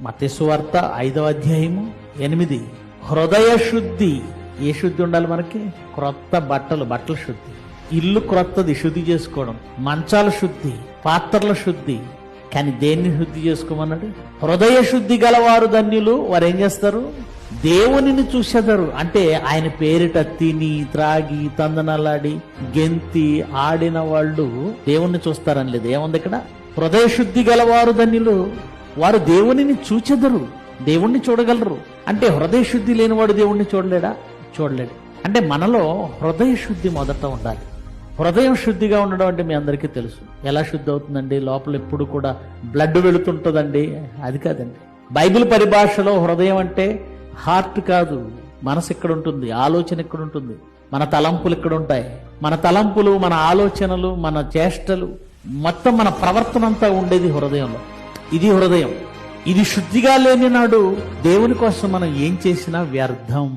మత్తయి సువార్త 5వ అధ్యాయము 8. హృదయ శుద్ధి. ఏ శుద్ధి ఉండాలి మనకి? క్రొత్త బట్టల శుద్ధి, ఇల్లు క్రొత్తది శుద్ధి చేసుకోవడం, మంచాల శుద్ధి, పాత్రల శుద్ధి. కానీ దేన్ని శుద్ధి చేసుకోమన్నాడు? హృదయ శుద్ధి గలవారు ధన్యులు, వారు ఏం చేస్తారు? దేవునిని చూసేదారు. అంటే ఆయన పేరిట తిని త్రాగి తందనలాడి గెంతి ఆడిన వాళ్ళు దేవుణ్ణి చూస్తారని లేదు. ఏముంది ఇక్కడ? హృదయ శుద్ధి గలవారు ధన్యులు, వారు దేవునిని చూచెదరు, దేవుణ్ణి చూడగలరు. అంటే హృదయ శుద్ధి లేనివాడు దేవుణ్ణి చూడలేడా? చూడలేడు. అంటే మనలో హృదయ శుద్ధి మొదట ఉండాలి. హృదయం శుద్ధిగా ఉండడం అంటే మీ అందరికీ తెలుసు. ఎలా శుద్ధి అవుతుందండి? లోపల ఎప్పుడు కూడా బ్లడ్ వెళుతుంటుందండి. అది కాదండి. బైబిల్ పరిభాషలో హృదయం అంటే హార్ట్ కాదు. మనసు ఎక్కడ ఉంటుంది? ఆలోచన ఎక్కడ ఉంటుంది? మన తలంపులు ఎక్కడ ఉంటాయి? మన తలంపులు, మన ఆలోచనలు, మన చేష్టలు, మొత్తం మన ప్రవర్తన అంతా ఉండేది హృదయంలో. ఇది హృదయం. ఇది శుద్ధిగా లేని నాడు దేవుని కోసం మనం ఏం చేసినా వ్యర్థం.